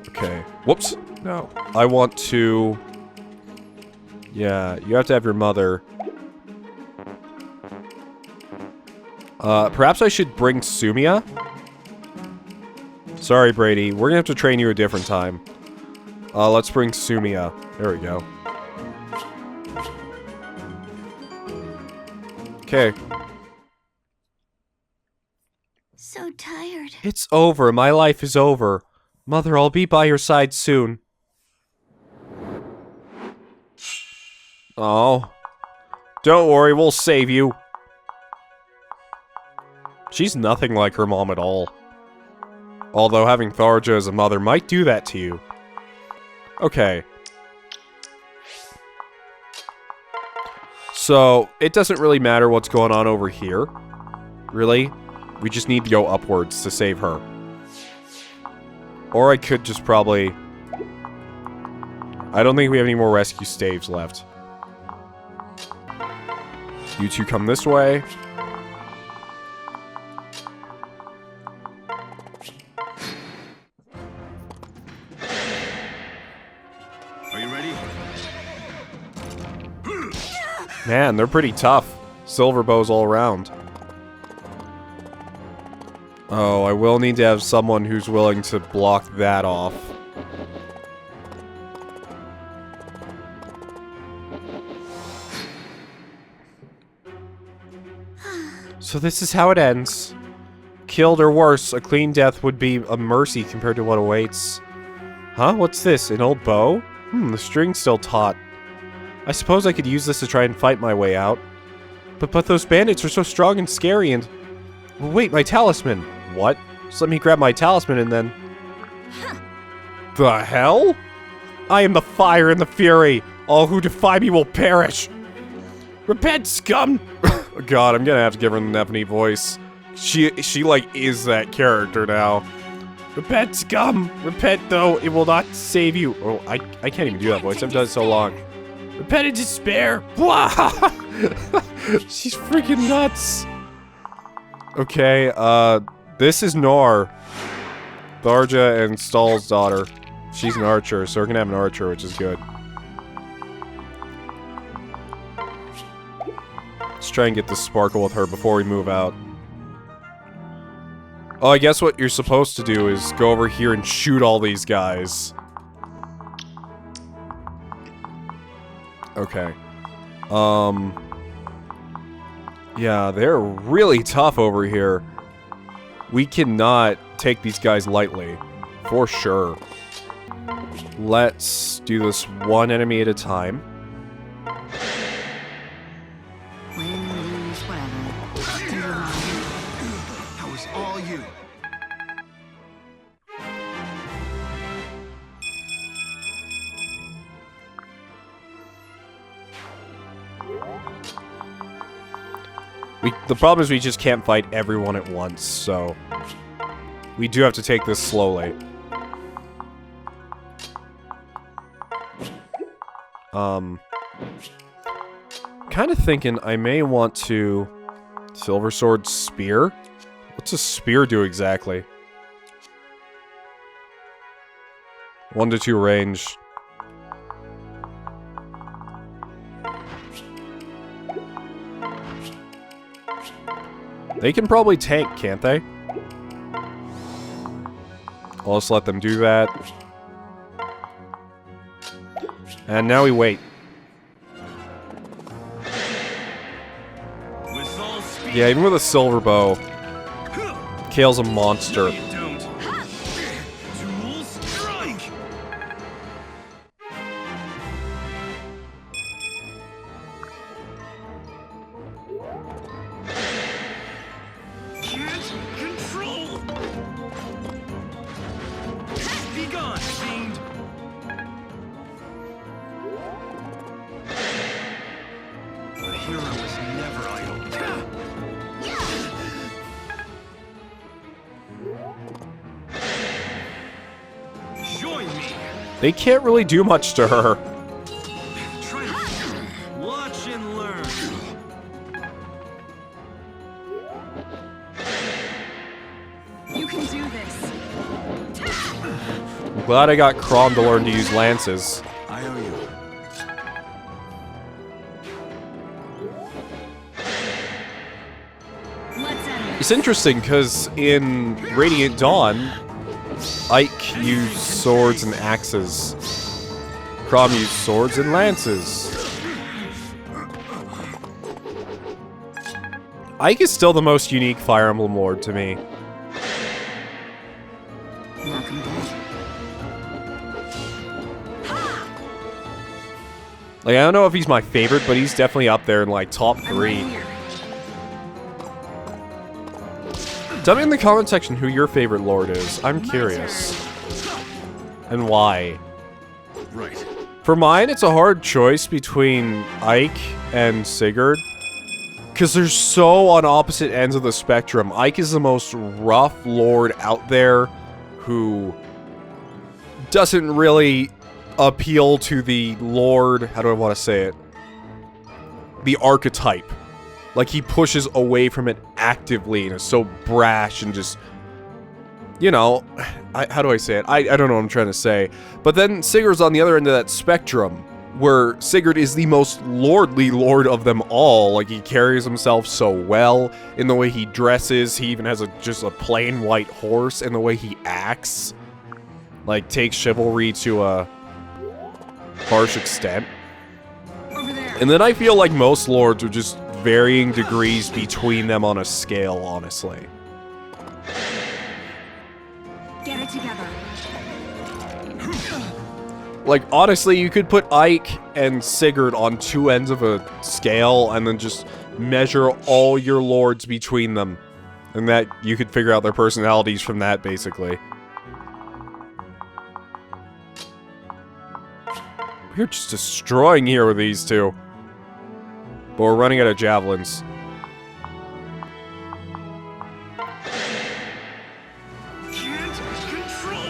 Okay. Whoops. No. I want to... Yeah, you have to have your mother. Perhaps I should bring Sumia? Sorry, Brady. We're gonna have to train you a different time. Let's bring Sumia. There we go. Okay. So tired. It's over. My life is over. Mother, I'll be by your side soon. Oh. Don't worry, we'll save you. She's nothing like her mom at all. Although having Tharja as a mother might do that to you. Okay. So, it doesn't really matter what's going on over here. Really. We just need to go upwards to save her. Or I could just probably... I don't think we have any more rescue staves left. You two come this way. Are you ready? Man, they're pretty tough. Silver bows all around. Oh, I will need to have someone who's willing to block that off. So this is how it ends. Killed or worse, a clean death would be a mercy compared to what awaits. Huh? What's this? An old bow? The string's still taut. I suppose I could use this to try and fight my way out. But those bandits are so strong and scary and... Wait, my talisman! What? Just let me grab my talisman and then... The hell? I am the fire and the fury! All who defy me will perish! Repent, scum! God, I'm gonna have to give her an ebony voice. She like, is that character now. Repent, scum! Repent, though, it will not save you. Oh, I can't even do that voice. I've done it so long. Repent in despair! She's freaking nuts! Okay, this is Nor. Tharja and Stahl's daughter. She's an archer, so we're gonna have an archer, which is good. Let's try and get this sparkle with her before we move out. Oh, I guess what you're supposed to do is go over here and shoot all these guys. Okay. Yeah, they're really tough over here. We cannot take these guys lightly. For sure. Let's do this one enemy at a time. Win, lose, whatever. Do your own. That was all you. The problem is we just can't fight everyone at once, so... We do have to take this slowly. Kind of thinking I may want to... Silver Sword Spear? What's a spear do exactly? 1 to 2 range. They can probably tank, can't they? I'll just let them do that. And now we wait. With all speed. Yeah, even with a silver bow, Kale's a monster. You don't. Dual strike. Can't control. Join me. They can't really do much to her. Try to watch and learn. You can do this. I'm glad I got Crom to learn to use lances. I owe you. Let's end It's interesting because in Radiant Dawn, Ike used swords and axes. Crom used swords and lances. Ike is still the most unique Fire Emblem Lord to me. Knock 'em dead. Like, I don't know if he's my favorite, but he's definitely up there in, like, top I'm 3. right here. Tell me in the comment section who your favorite Lord is. I'm curious. And why. Right. For mine, it's a hard choice between Ike and Sigurd. Because they're so on opposite ends of the spectrum. Ike is the most rough Lord out there who doesn't really appeal to the Lord, how do I want to say it? The archetype. Like, he pushes away from it actively and is so brash and just, you know, how do I say it? I don't know what I'm trying to say. But then Sigurd's on the other end of that spectrum, where Sigurd is the most lordly Lord of them all. Like, he carries himself so well in the way he dresses. He even has just a plain white horse, and the way he acts, like, takes chivalry to a harsh extent. Over there. And then I feel like most lords are just varying degrees between them on a scale, honestly. Get it together. Like, honestly, you could put Ike and Sigurd on two ends of a scale and then just measure all your lords between them. And that, you could figure out their personalities from that, basically. We're just destroying here with these two. But we're running out of javelins. Can't control.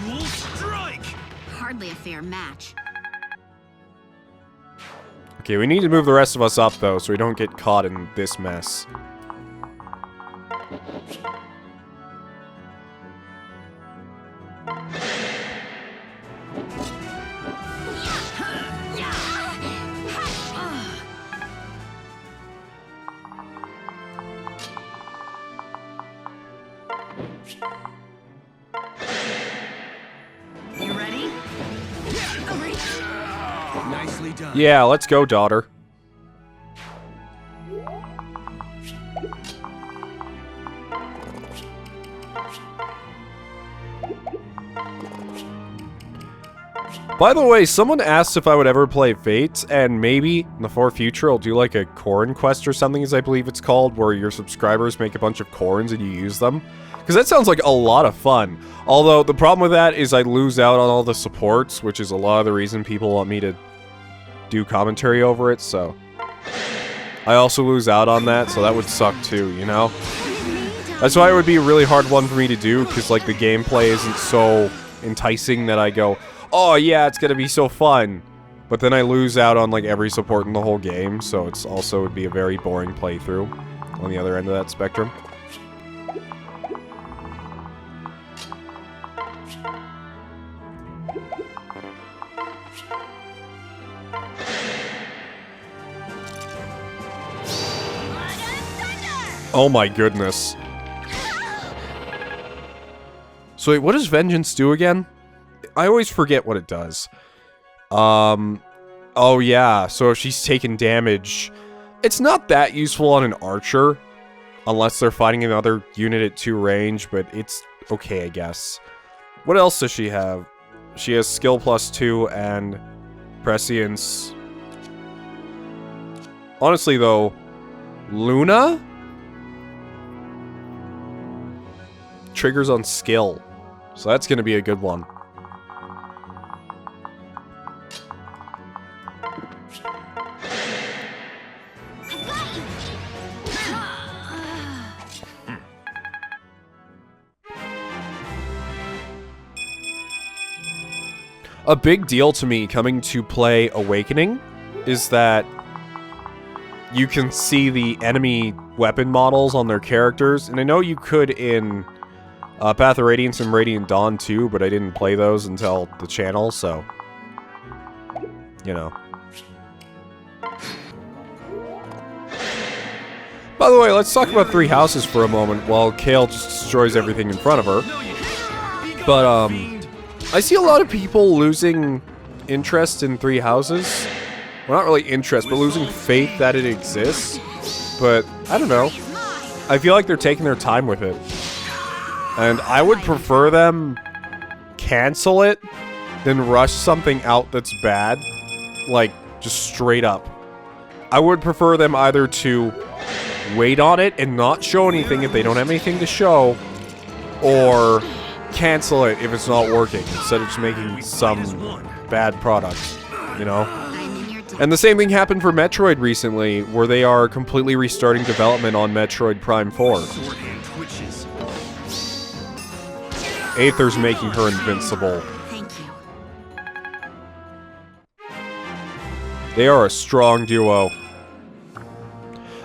Dual strike. Hardly a fair match. Okay, we need to move the rest of us up, though, so we don't get caught in this mess. You ready? Nicely done. Yeah, let's go, daughter. By the way, someone asked if I would ever play Fates, and maybe in the far future I'll do like a Corrin quest or something, as I believe it's called, where your subscribers make a bunch of Corrins and you use them. Because that sounds like a lot of fun. Although, the problem with that is I lose out on all the supports, which is a lot of the reason people want me to do commentary over it, so... I also lose out on that, so that would suck too, you know? That's why it would be a really hard one for me to do, because like the gameplay isn't so enticing that I go, oh yeah, it's gonna be so fun. But then I lose out on like every support in the whole game, so it's also would be a very boring playthrough on the other end of that spectrum. Oh my goodness. So wait, what does Vengeance do again? I always forget what it does. Oh yeah, so if she's taken damage, it's not that useful on an archer, unless they're fighting another unit at 2 range, but it's okay, I guess. What else does she have? She has skill +2 and prescience. Honestly though, Luna? Triggers on skill. So that's gonna be a good one. A big deal to me coming to play Awakening is that you can see the enemy weapon models on their characters, and I know you could in Path of Radiance and Radiant Dawn too, but I didn't play those until the channel, so, you know. By the way, let's talk about Three Houses for a moment while Kale just destroys everything in front of her. But, I see a lot of people losing interest in Three Houses. Well, not really interest, but losing faith that it exists. But, I don't know. I feel like they're taking their time with it. And I would prefer them cancel it than rush something out that's bad. Like, just straight up. I would prefer them either to wait on it and not show anything if they don't have anything to show, or cancel it if it's not working, instead of just making some bad product, you know? And the same thing happened for Metroid recently, where they are completely restarting development on Metroid Prime 4. Aether's making her invincible. Thank you. They are a strong duo.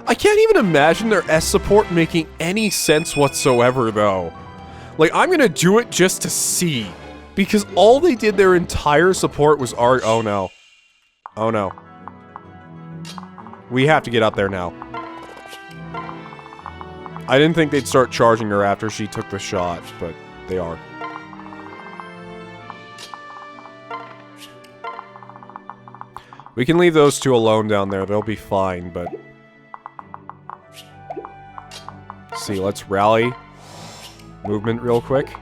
I can't even imagine their S support making any sense whatsoever, though. Like, I'm gonna do it just to see. Because all they did their entire support was art. Oh no. Oh no. We have to get up there now. I didn't think they'd start charging her after she took the shot, but they are. We can leave those two alone down there. They'll be fine, but... see, let's rally. Movement real quick.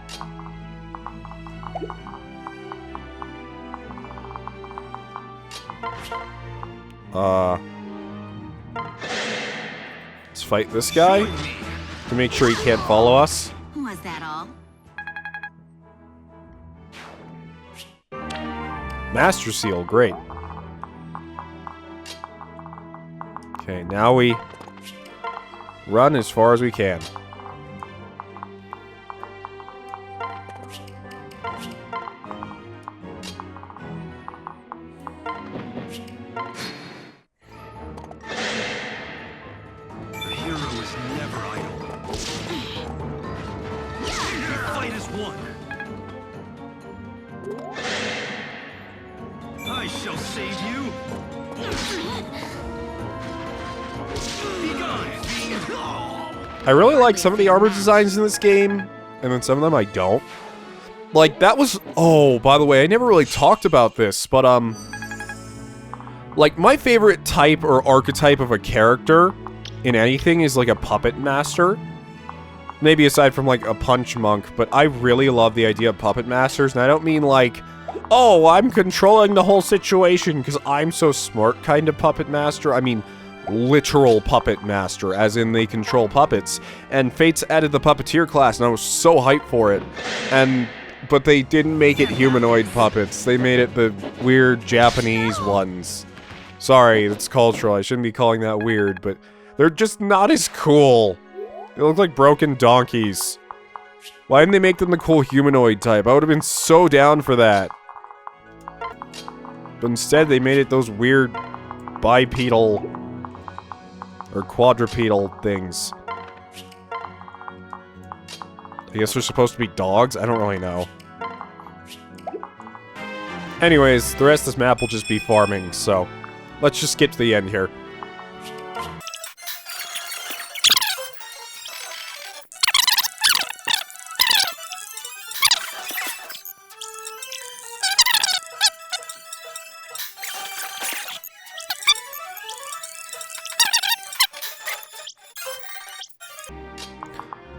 Let's fight this guy to make sure he can't follow us. Was that all? Master Seal, great. Okay, now we run as far as we can. The hero is never idle. The fight is won. I shall save you. Be gone, fiend. I really like some of the armor designs in this game, and then some of them I don't. Like, that was... oh, by the way, I never really talked about this, but, like, my favorite type or archetype of a character in anything is, like, a puppet master. Maybe aside from, like, a punch monk, but I really love the idea of puppet masters, and I don't mean, like, oh, I'm controlling the whole situation because I'm so smart kind of puppet master. I mean... literal puppet master, as in they control puppets. And Fates added the puppeteer class, and I was so hyped for it. But they didn't make it humanoid puppets. They made it the weird Japanese ones. Sorry, it's cultural. I shouldn't be calling that weird, but they're just not as cool. They look like broken donkeys. Why didn't they make them the cool humanoid type? I would have been so down for that. But instead, they made it those weird bipedal or quadrupedal things. I guess they're supposed to be dogs? I don't really know. Anyways, the rest of this map will just be farming, so let's just get to the end here.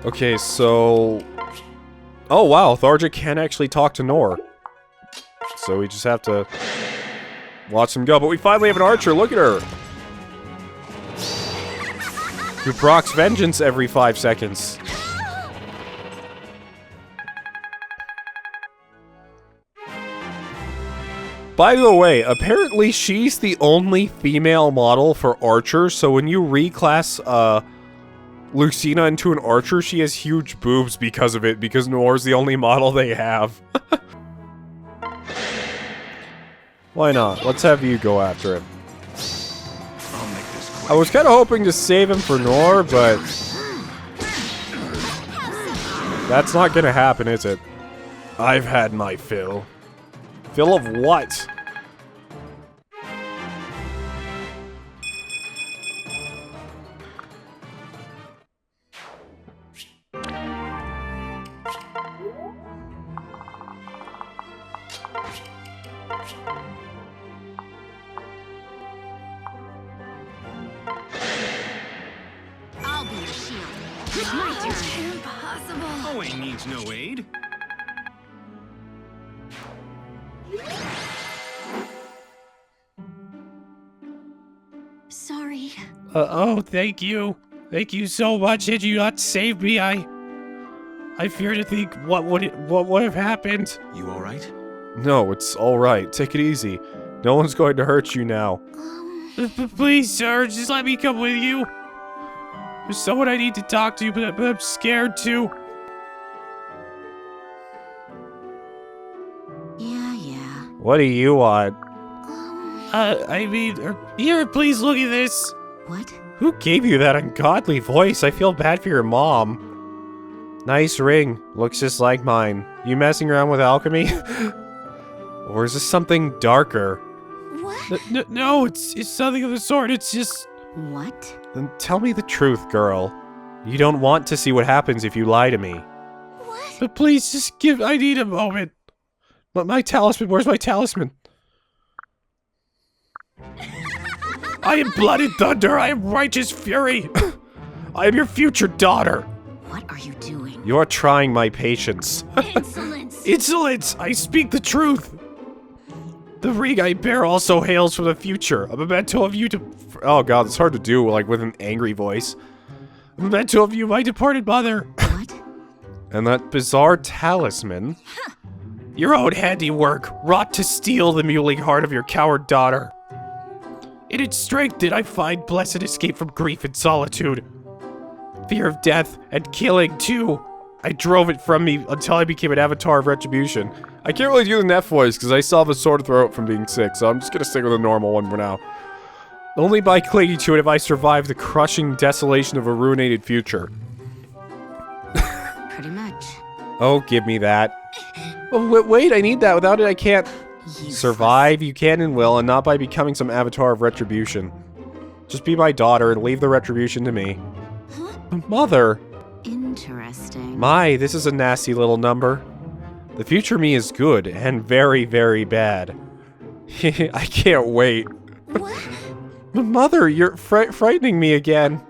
Okay, so... oh, wow, Tharja can actually talk to Nor. So we just have to watch him go. But we finally have an archer, look at her! Who procs vengeance every 5 seconds. By the way, apparently she's the only female model for archer, so when you reclass, Lucina into an archer, she has huge boobs because of it, because Noir's the only model they have. Why not? Let's have you go after him. I'll make this quick. I was kind of hoping to save him for Nor, but that's not gonna happen, is it? I've had my fill. Fill of what? I'll be your shield. It's my turn. Impossible. Owain needs no aid. Sorry. Oh, thank you. Thank you so much. Had you not saved me, I fear to think what would have happened. You alright? No, it's alright. Take it easy. No one's going to hurt you now. Please, sir, just let me come with you. There's someone I need to talk to, but I'm scared too. Yeah. What do you want? I mean, here, please look at this. What? Who gave you that ungodly voice? I feel bad for your mom. Nice ring. Looks just like mine. You messing around with alchemy? Or is this something darker? What? No, it's something of the sort. It's just... What? Then tell me the truth, girl. You don't want to see what happens if you lie to me. What? But please, just give... I need a moment. But my talisman, where's my talisman? I am blood and thunder. I am righteous fury. I am your future daughter. What are you doing? You're trying my patience. Insolence. Insolence! I speak the truth. The ring I bear also hails from the future. A memento of you to... Oh god, it's hard to do, like, with an angry voice. A memento of you, my departed mother. What? And that bizarre talisman. Your own handiwork, wrought to steal the mewling heart of your coward daughter. In its strength did I find blessed escape from grief and solitude. Fear of death and killing, too. I drove it from me until I became an avatar of retribution. I can't really do the Neff voice because I still have a sore throat from being sick, so I'm just gonna stick with a normal one for now. Only by clinging to it have I survived the crushing desolation of a ruinated future. Pretty much. Oh, give me that. Oh, wait, I need that. Without it, I can't Useless. survive. You can and will, and not by becoming some avatar of retribution. Just be my daughter and leave the retribution to me. Mother! Interesting. My, this is a nasty little number. The future me is good and very, very bad. I can't wait. What? Mother, you're frightening me again.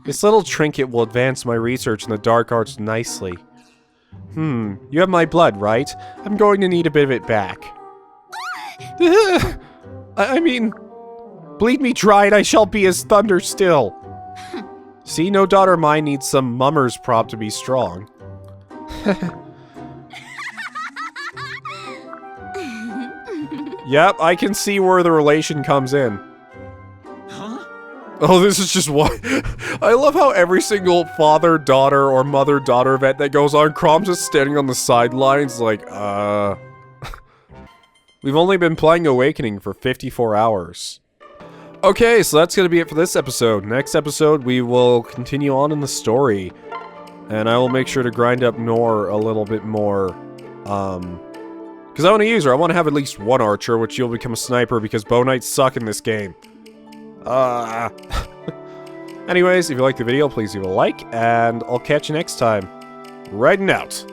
This little trinket will advance my research in the dark arts nicely. You have my blood, right? I'm going to need a bit of it back. I mean, bleed me dry and I shall be as thunder still. See, no daughter of mine needs some mummer's prop to be strong. Yep, I can see where the relation comes in. Huh? Oh, this is just why. I love how every single father-daughter or mother-daughter event that goes on, Crom's just standing on the sidelines like, We've only been playing Awakening for 54 hours. Okay, so that's gonna be it for this episode. Next episode, we will continue on in the story. And I will make sure to grind up Nor a little bit more, because I want to use her. I want to have at least one archer, which you'll become a sniper because bow knights suck in this game. Anyways, if you liked the video, please leave a like, and I'll catch you next time. Riding out.